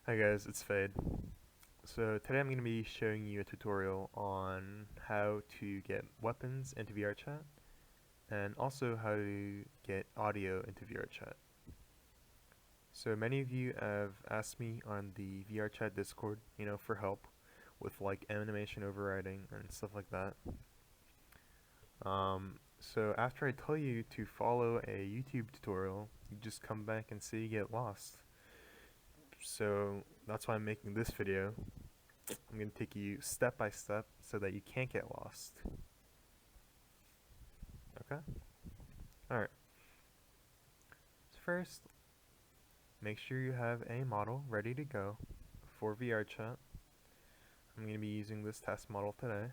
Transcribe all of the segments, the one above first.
Hi guys, it's Fade. So today I'm going to be showing you a tutorial on how to get weapons into VRChat and also how to get audio into VRChat. So many of you have asked me on the VRChat Discord, for help with like animation overriding and stuff like that. So after I tell you to follow a YouTube tutorial, you just come back and say you get lost. So that's why I'm making this video. I'm going to take you step by step so that you can't get lost. Okay? Alright. So first, make sure you have a model ready to go for VRChat. I'm going to be using this test model today.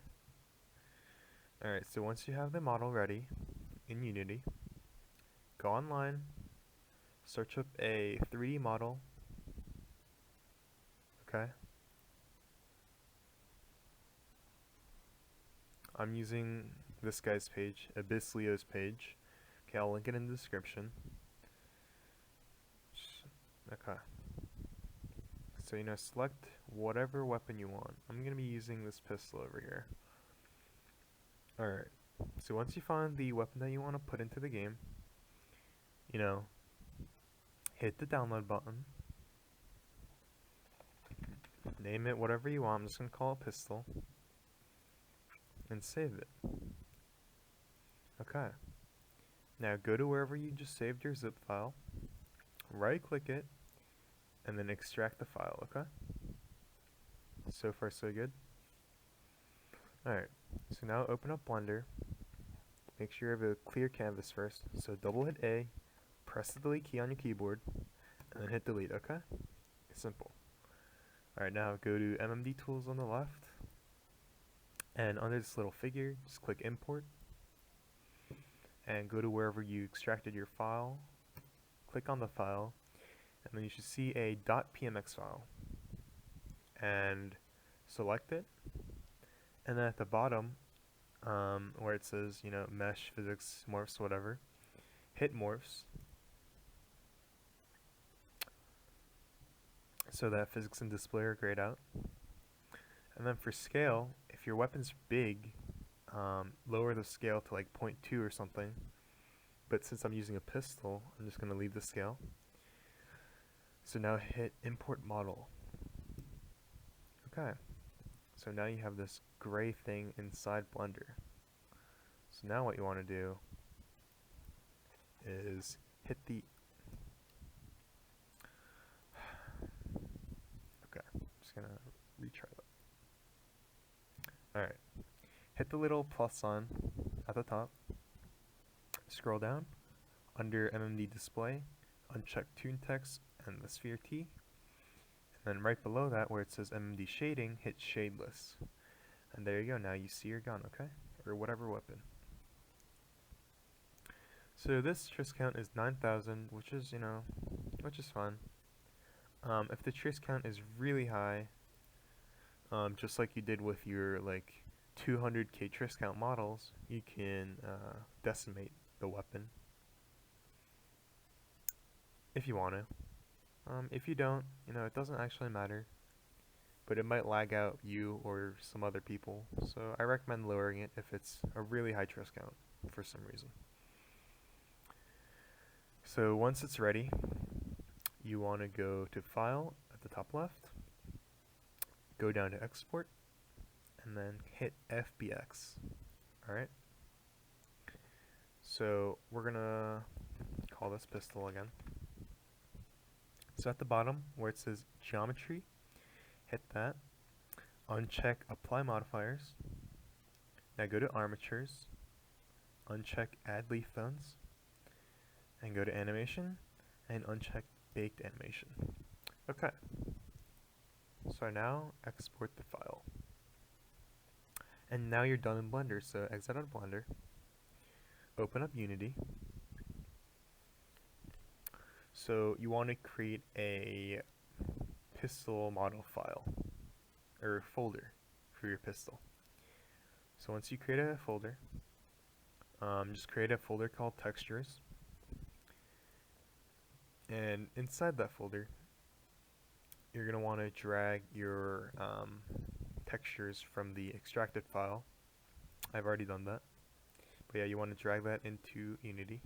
Alright, so once you have the model ready in Unity, go online, search up a 3D model. Okay? I'm using this guy's page, Abyss Leo's page. Okay, I'll link it in the description. Okay. So, select whatever weapon you want. I'm going to be using this pistol over here. Alright. So once you find the weapon that you want to put into the game, hit the download button. Name it whatever you want. I'm just going to call it pistol. And save it. Okay. Now go to wherever you just saved your zip file. Right click it. And then extract the file, okay? So far so good. Alright, so now open up Blender. Make sure you have a clear canvas first. So double hit A, press the delete key on your keyboard, and then hit delete, okay? It's simple. Alright, now go to MMD tools on the left, and under this little figure, just click import, and go to wherever you extracted your file, click on the file, and then you should see a .pmx file, and select it, and then at the bottom, where it says, mesh, physics, morphs, whatever, hit morphs, so that physics and display are grayed out. And then for scale, if your weapon's big, lower the scale to like 0.2 or something. But since I'm using a pistol, I'm just going to leave the scale. So now hit import model. Okay. So now you have this gray thing inside Blender. So now what you want to do is hit the... Okay, I'm just going to retry that. Alright. Hit the little plus sign at the top. Scroll down. Under MMD display, uncheck Toon Text and the sphere T. And then right below that, where it says MMD shading, hit shadeless. And there you go, now you see your gun, okay? Or whatever weapon. So this trace count is 9,000, which is, which is fun. If the trace count is really high, just like you did with your, 200k trace count models, you can decimate the weapon. If you want to. If you don't, it doesn't actually matter. But it might lag out you or some other people. So I recommend lowering it if it's a really high trace count for some reason. So once it's ready, you want to go to File at the top left, go down to Export, and then hit FBX. Alright? So we're going to call this pistol again. So at the bottom, where it says Geometry, hit that. Uncheck Apply Modifiers. Now go to Armatures. Uncheck Add Leaf Bones. And go to Animation. And uncheck Baked Animation. Okay. So now export the file. And now you're done in Blender. So exit out of Blender. Open up Unity. So you want to create a pistol model file or folder for your pistol. So once you create a folder, just create a folder called textures, and inside that folder you're going to want to drag your textures from the extracted file. I've already done that. But yeah, you want to drag that into Unity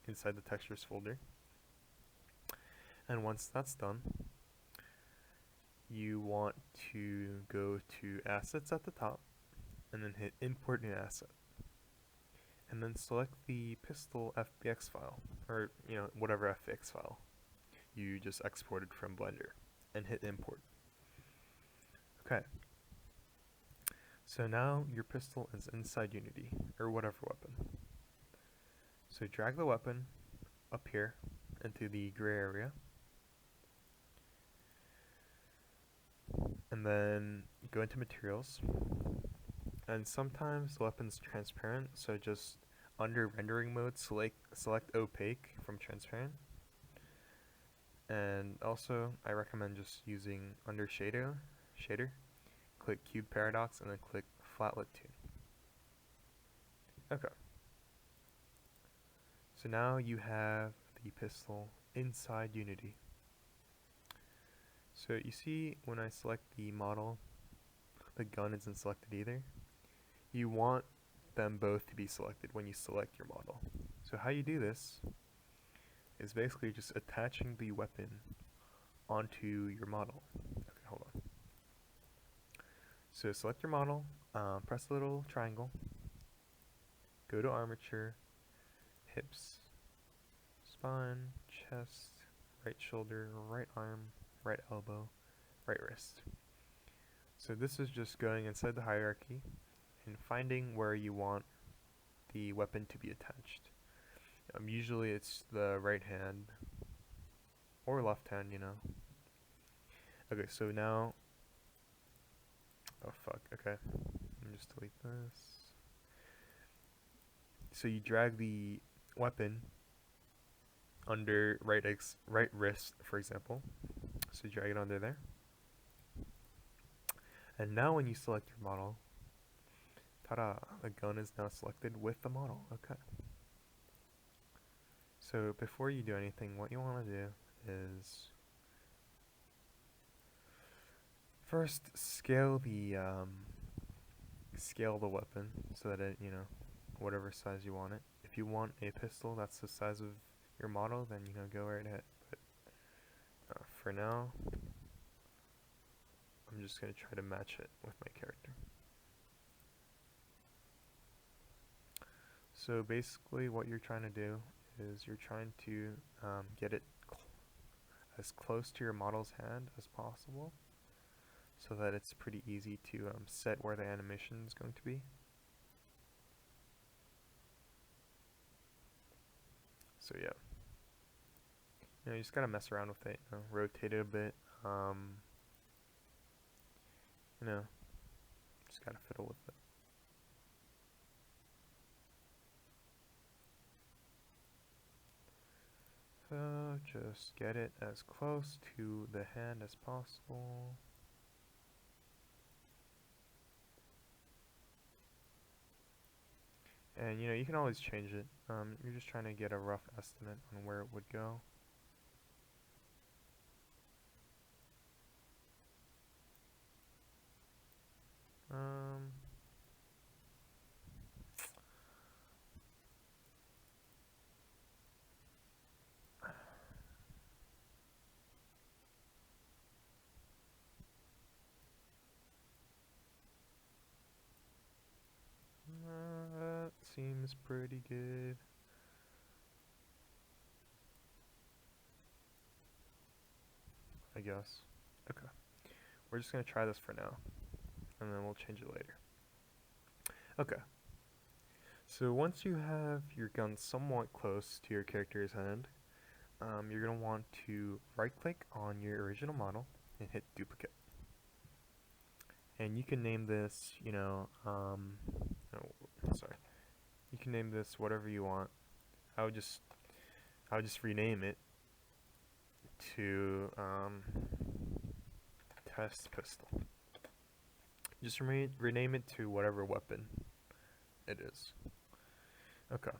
inside the textures folder. And once that's done, you want to go to assets at the top and then hit import new asset. And then select the pistol FBX file, or whatever FBX file you just exported from Blender, and hit import. Okay. So now your pistol is inside Unity, or whatever weapon. So drag the weapon up here into the gray area, and then go into materials. And sometimes the weapon's transparent, so just under rendering mode, select opaque from transparent. And also, I recommend just using under shader, click cube paradox, and then click flatlet tune. Okay. So now you have the pistol inside Unity. So you see when I select the model, the gun isn't selected either. You want them both to be selected when you select your model. So how you do this is basically just attaching the weapon onto your model. Okay, hold on. So select your model, press the little triangle, go to armature, hips, spine, chest, right shoulder, right arm, right elbow, right wrist. So this is just going inside the hierarchy and finding where you want the weapon to be attached. Usually it's the right hand or left hand, Okay, so now, oh fuck, okay, let me just delete this. So you drag the weapon under right wrist, for example. So drag it under there. And now when you select your model, ta-da, the gun is now selected with the model. Okay. So before you do anything, what you want to do is first scale the weapon so that it, whatever size you want it. If you want a pistol that's the size of your model, then go right ahead. But for now, I'm just going to try to match it with my character. So basically what you're trying to do is you're trying to get it as close to your model's hand as possible so that it's pretty easy to set where the animation is going to be. So yeah. You just gotta mess around with it, rotate it a bit, just gotta fiddle with it. So just get it as close to the hand as possible. And you can always change it. You're just trying to get a rough estimate on where it would go. That seems pretty good. I guess. Okay. We're just going to try this for now, and then we'll change it later. Okay. So once you have your gun somewhat close to your character's hand, you're going to want to right-click on your original model and hit duplicate. And you can name this, you can name this whatever you want. I would just rename it to test pistol. Just rename it to whatever weapon it is. Okay.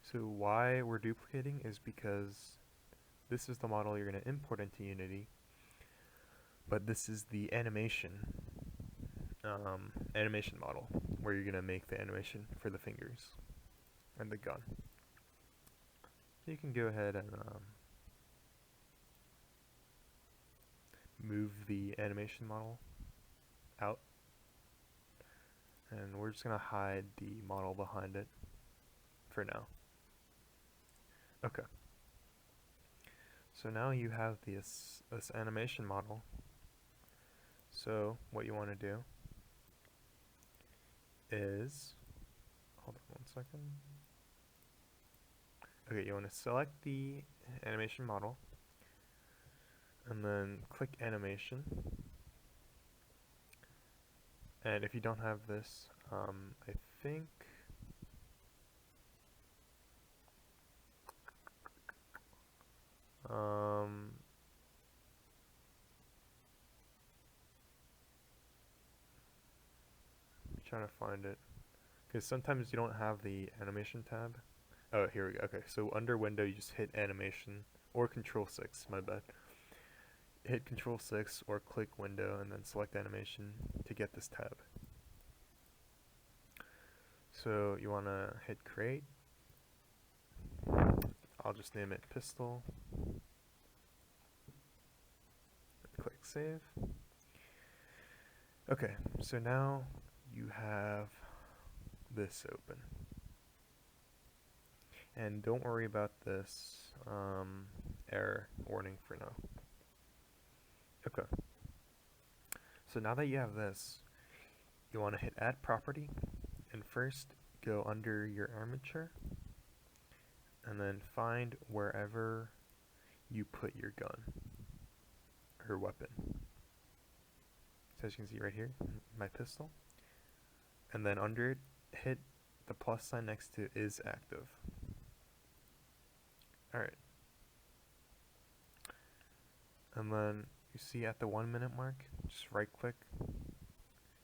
So why we're duplicating is because this is the model you're going to import into Unity, but this is the animation model where you're gonna make the animation for the fingers and the gun. So you can go ahead and move the animation model out, and we're just gonna hide the model behind it for now. Okay. So now you have this animation model. So what you want to do is, hold on one second. Okay, you want to select the animation model and then click animation. And if you don't have this, I think I'm trying to find it, because sometimes you don't have the animation tab. Oh, here we go. Okay, so under window you just hit animation or control 6, my bad. Hit control 6 or click window and then select animation to get this tab. So you want to hit create. I'll just name it pistol. Click save. Okay, so now you have this open. And don't worry about this error warning for now. Okay. So now that you have this, you want to hit add property, and first go under your armature, and then find wherever you put your gun or weapon. So as you can see right here, my pistol. And then under it, hit the plus sign next to is active. Alright. And then you see at the 1 minute mark, just right click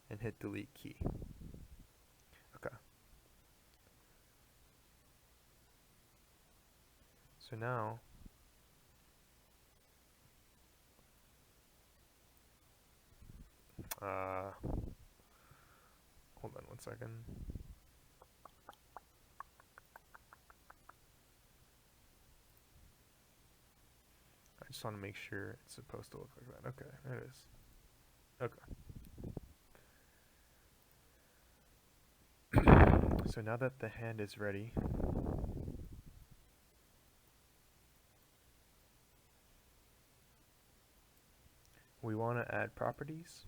and hit delete key. Okay. So now hold on one second. I just want to make sure it's supposed to look like that. Okay, it is. Okay. So now that the hand is ready, we want to add properties.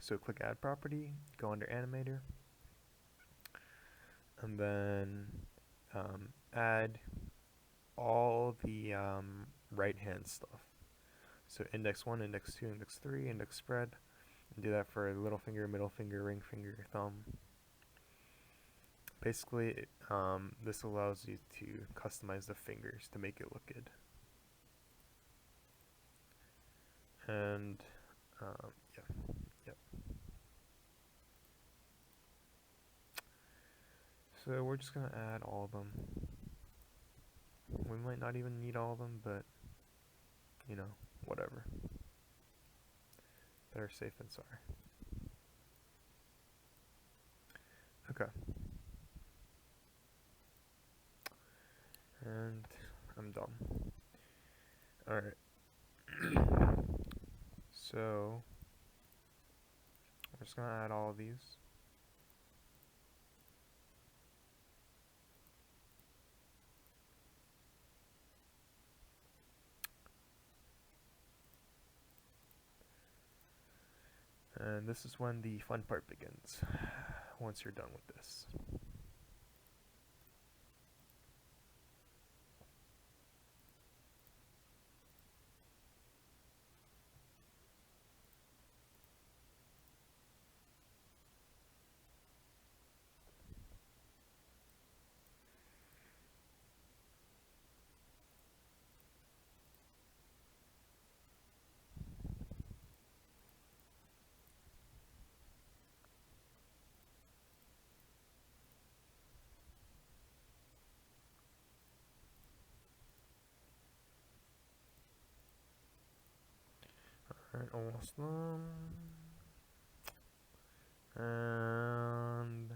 So click add property, go under animator, and then add all the right hand stuff. So index 1, index 2, index 3, index spread, and do that for little finger, middle finger, ring finger, thumb. Basically, this allows you to customize the fingers to make it look good. And yeah. So we're just gonna add all of them. We might not even need all of them, but you know, whatever. Better safe than sorry. Okay. And I'm done. Alright. So we're just gonna add all of these. And this is when the fun part begins, once you're done with this. awesome. And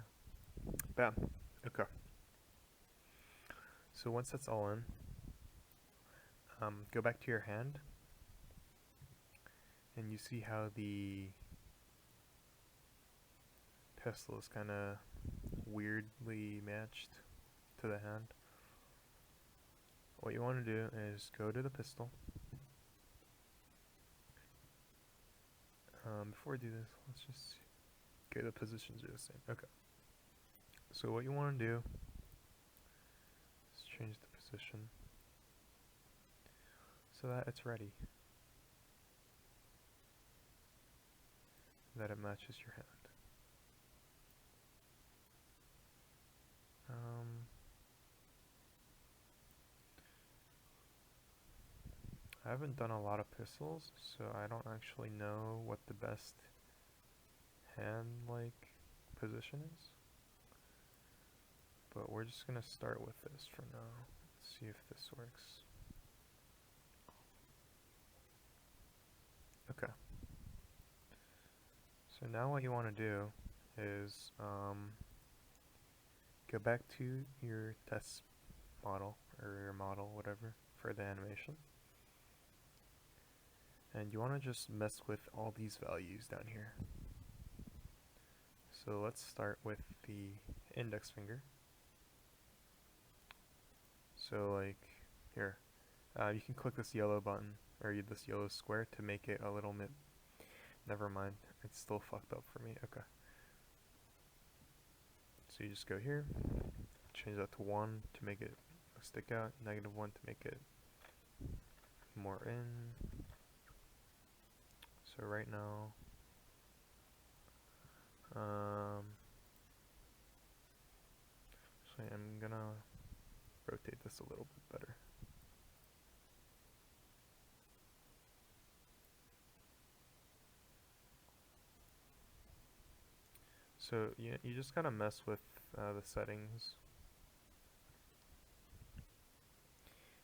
bam. Okay. So once that's all in, go back to your hand, and you see how the pistol is kind of weirdly matched to the hand. What you want to do is go to the pistol. Before we do this, let's just get the positions are the same. Okay. So what you want to do is change the position so that it's ready, that it matches your hand. I haven't done a lot of pistols, so I don't actually know what the best hand-like position is. But we're just gonna start with this for now. Let's see if this works. Okay. So now what you want to do is go back to your test model, or your model, whatever, for the animation. And you want to just mess with all these values down here. So let's start with the index finger. So like here, you can click this yellow button, or this yellow square, to make it a little bit, never mind, it's still fucked up for me. Okay. So you just go here, change that to 1 to make it stick out, -1 to make it more in. So right now, so I'm gonna rotate this a little bit better. So you just gotta mess with the settings.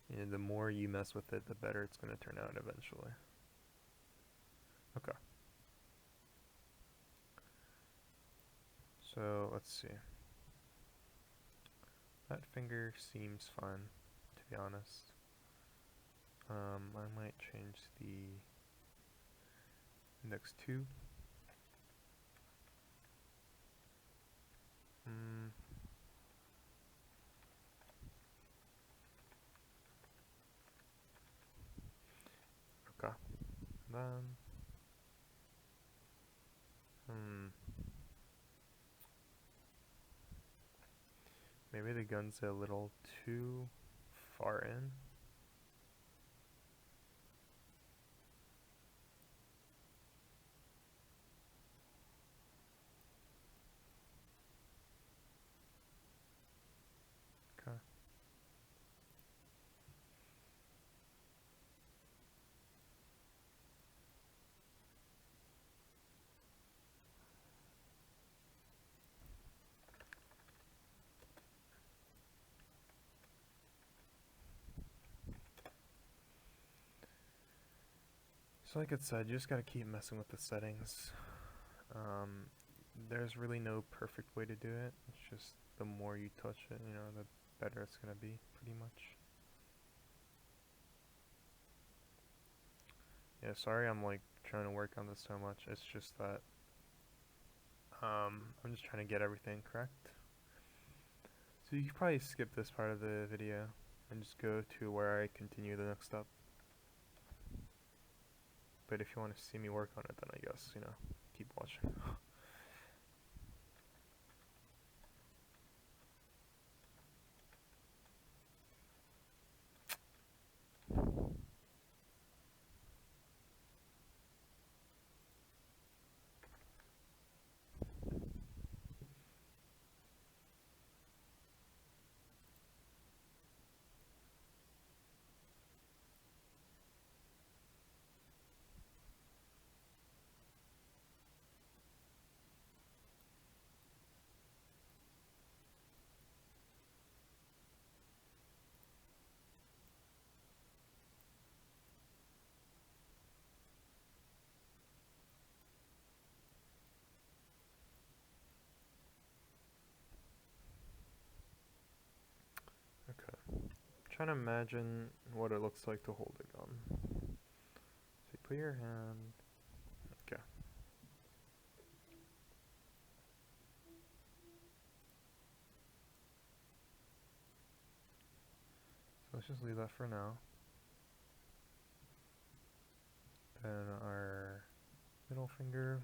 And the more you mess with it, the better it's gonna turn out eventually. Okay. So let's see. That finger seems fine, to be honest. I might change the index 2. Okay. Then maybe the gun's a little too far in. Okay. So like I said, you just gotta keep messing with the settings. There's really no perfect way to do it. It's just the more you touch it, the better it's gonna be, pretty much. Yeah, sorry I'm like trying to work on this so much. It's just that I'm just trying to get everything correct. So you could probably skip this part of the video and just go to where I continue the next step. But if you want to see me work on it, then I guess, keep watching. trying to imagine what it looks like to hold a gun. So you put your hand. Okay. So let's just leave that for now. Then our middle finger.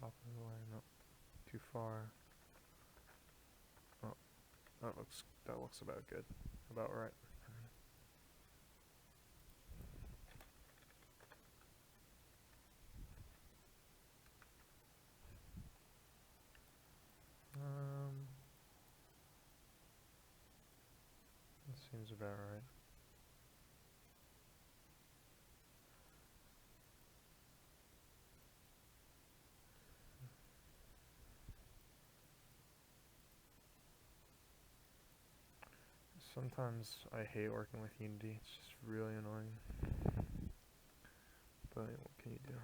Opposite way, no, too far. Oh, that looks about good, about right. That seems about right. Sometimes I hate working with Unity, it's just really annoying. But what can you do?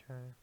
Okay.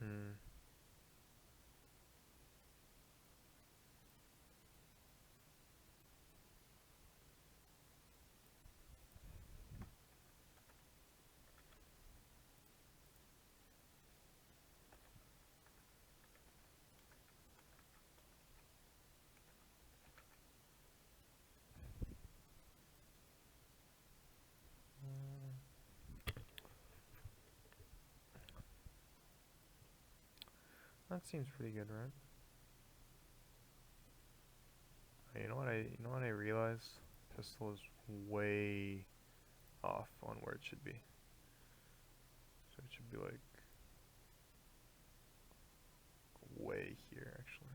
Mm. Hmm. That seems pretty good, right? You know what I realized? Pistol is way off on where it should be. So it should be like way here actually.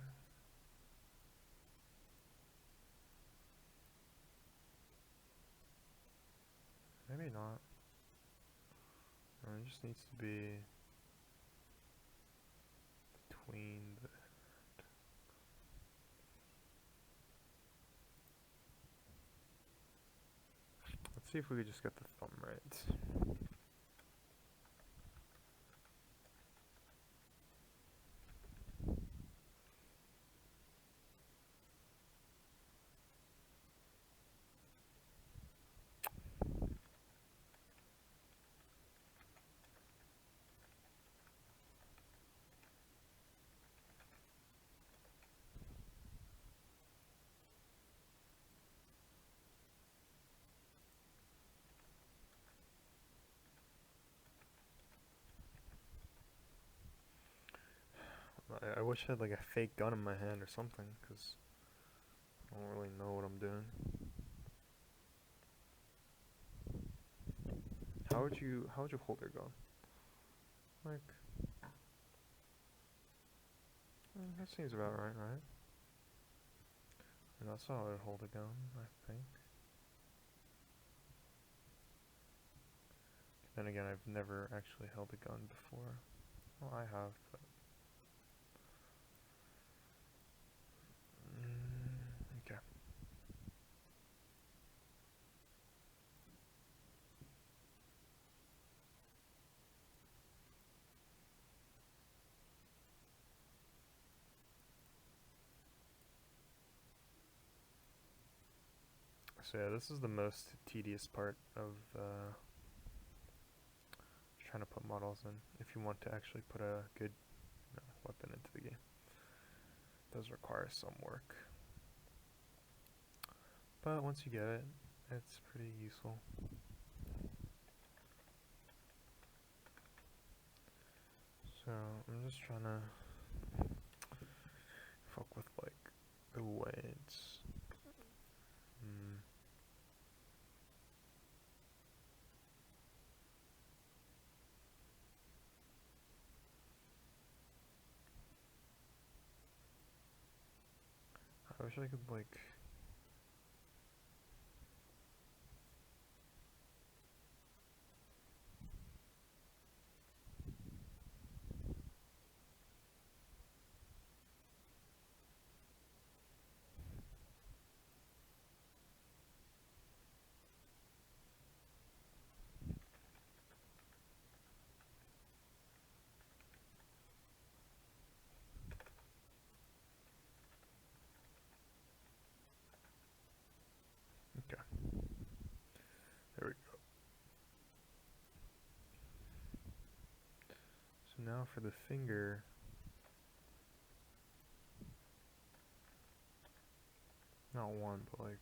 Maybe not. It just needs to be between the. Let's see if we could just get the thumb right. I wish I had like a fake gun in my hand or something, because I don't really know what I'm doing. How would you hold your gun? Like, that seems about right, right? And that's how I would hold a gun, I think. Then again, I've never actually held a gun before. Well, I have, but So yeah, this is the most tedious part of trying to put models in. If you want to actually put a good weapon into the game, it does require some work. But once you get it, it's pretty useful. So I'm just trying to fuck with like the weights. I wish I could like okay. There we go. So now for the finger, not one, but like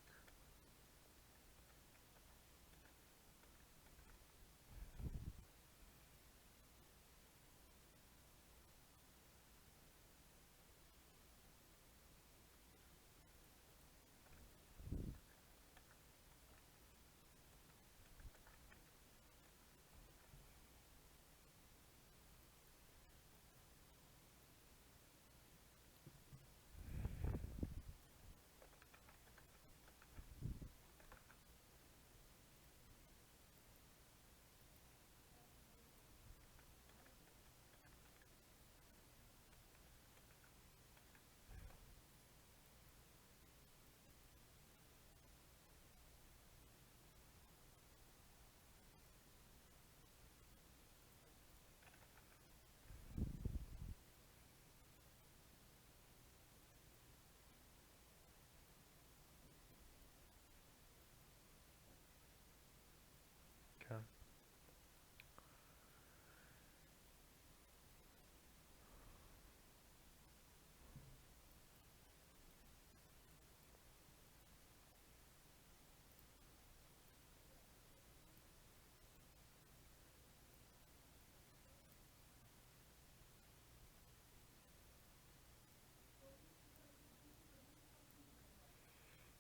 okay.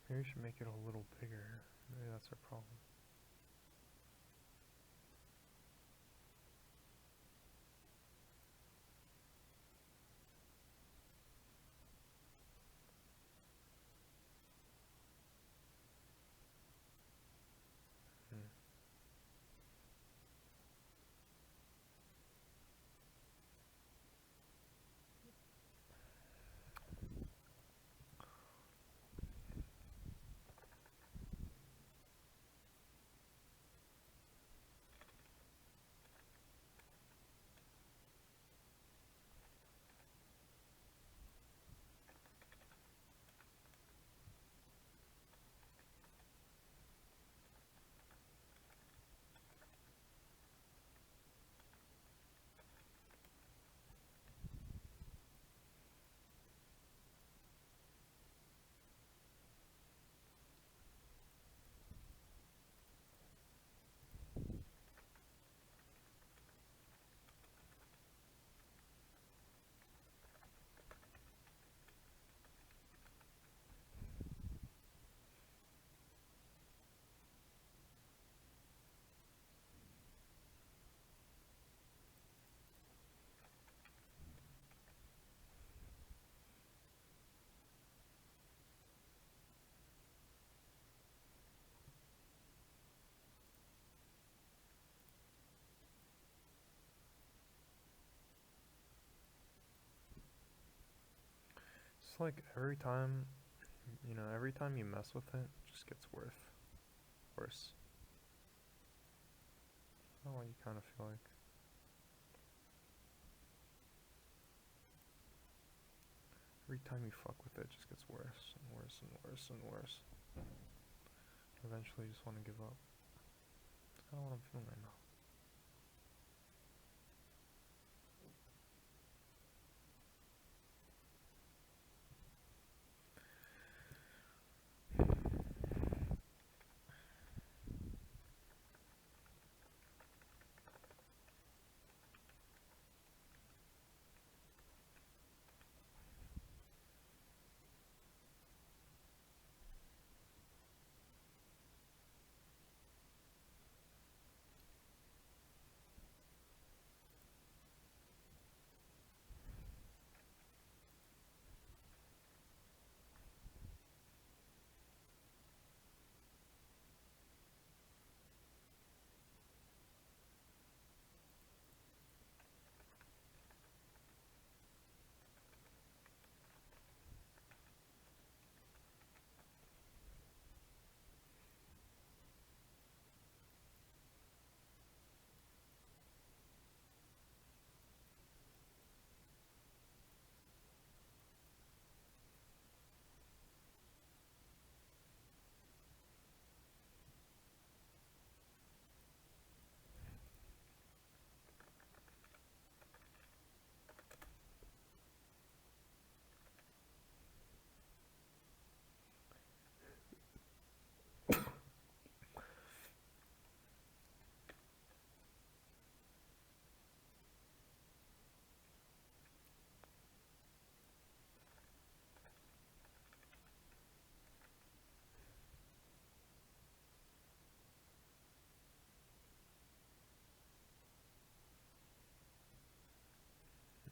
Maybe we should make it a little bigger. Maybe that's our problem. It's like every time, every time you mess with it, it just gets worse. I don't know what you kind of feel like. Every time you fuck with it, it just gets worse and worse and worse and worse. eventually just want to give up. That's kind of what I'm feeling right now.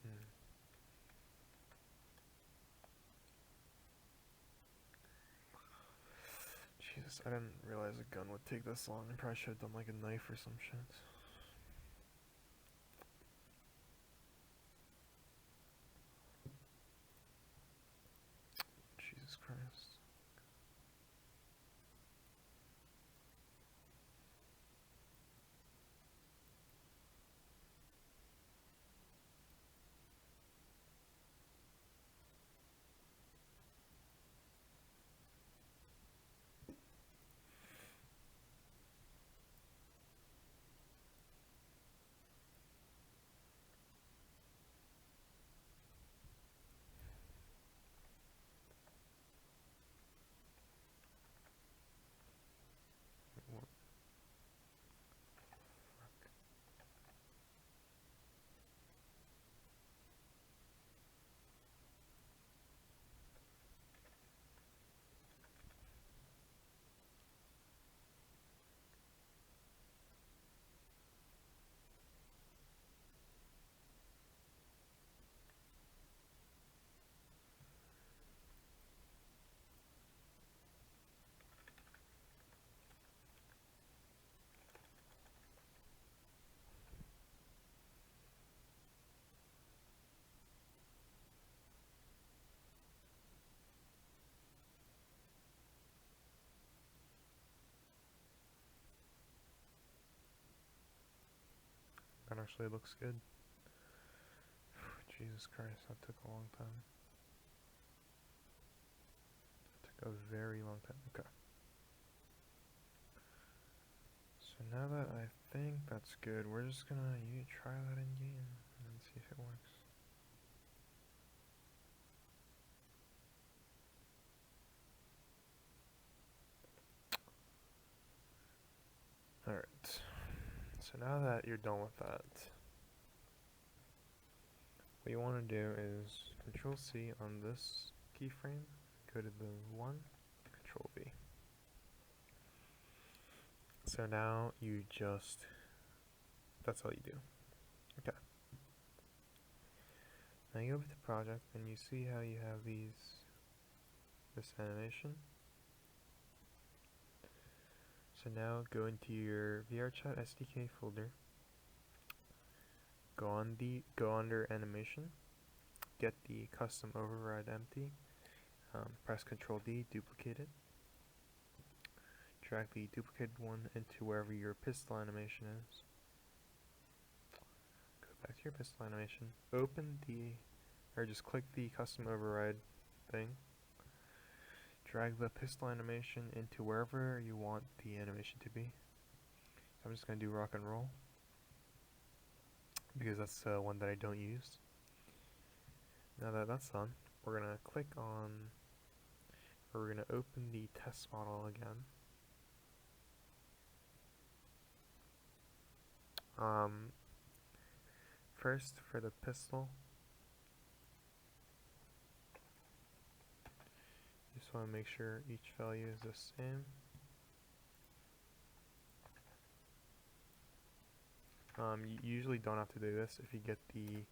Mm. Jesus, I didn't realize a gun would take this long. I probably should have done like a knife or some shit. Jesus Christ. What? That actually looks good. Jesus Christ, that took a long time. That took a very long time. Okay. So now that I think that's good, we're just gonna try that in game and see if it works. Alright. So now that you're done with that, what you want to do is Control C on this keyframe, go to the 1, Control V. So now you just, that's all you do. Okay. Now you go over to project and you see how you have this animation. So now go into your VRChat SDK folder, go under animation, get the custom override empty, press Ctrl D, duplicate it, drag the duplicated one into wherever your pistol animation is. Go back to your pistol animation, just click the custom override thing, drag the pistol animation into wherever you want the animation to be. So I'm just going to do rock and roll because that's one that I don't use. Now that that's done, we're going to click on, or we're going to open the test model again. First, for the pistol, just want to make sure each value is the same. You usually don't have to do this if you get the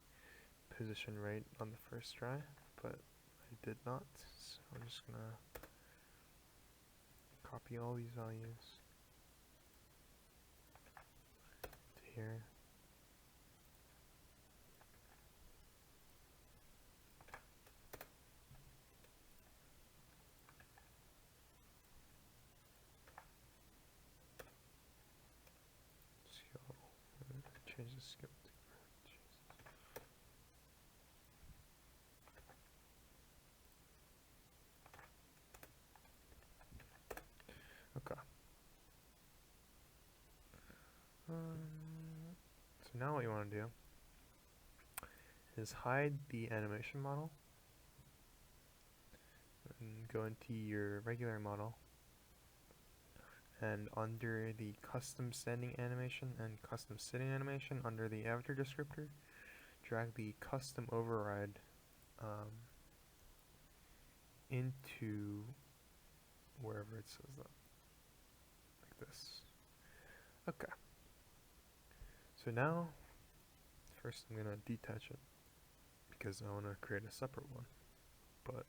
position right on the first try, but I did not, so I'm just gonna copy all these values to here. Change the scope. Okay. So now what you want to do is hide the animation model and go into your regular model, and under the custom standing animation and custom sitting animation, under the avatar descriptor, drag the custom override into wherever it says that, like this. Okay. So now, first I'm gonna detach it because I want to create a separate one. But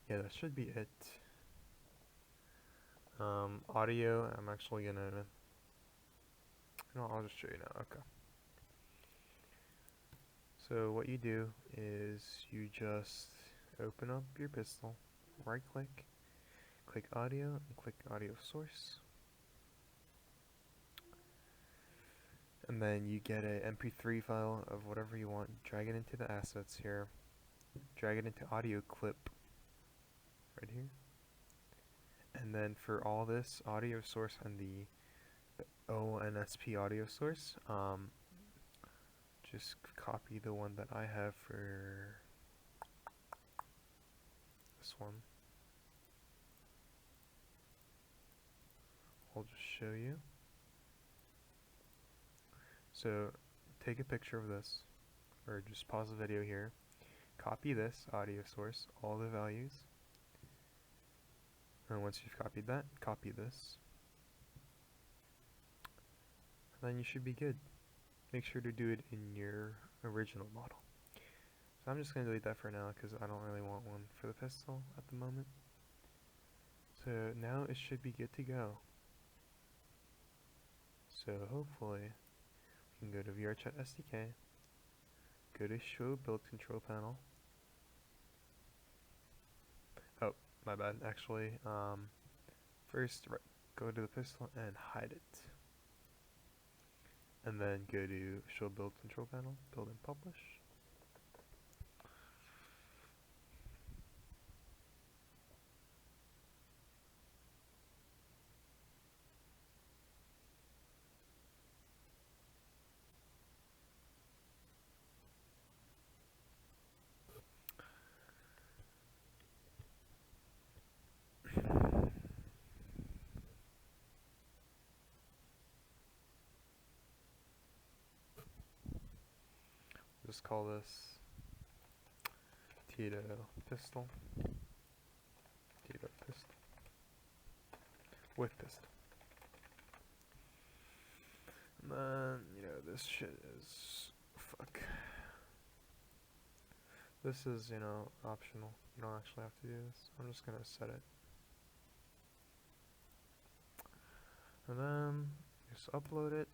yeah, that should be it. Audio, I'm actually gonna, no, I'll just show you now. Okay. So what you do is you just open up your pistol, right click, click audio, and click audio source. And then you get a MP3 file of whatever you want, drag it into the assets here, drag it into audio clip, right here. And then for all this audio source and the ONSP audio source, just copy the one that I have for this one. I'll just show you. So take a picture of this, or just pause the video here, copy this audio source, all the values, and once you've copied that, copy this, and then you should be good. Make sure to do it in your original model. So I'm just going to delete that for now because I don't really want one for the pistol at the moment. So now it should be good to go. So hopefully we can go to VRChat SDK, go to show build control panel. Oh, my bad, actually. First, go to the pistol and hide it. And then go to show build control panel, build and publish. Just call this Tito pistol. Tito pistol. With pistol. And then, you know, this shit is, fuck. This is, you know, optional. You don't actually have to do this. I'm just gonna set it. And then, just upload it.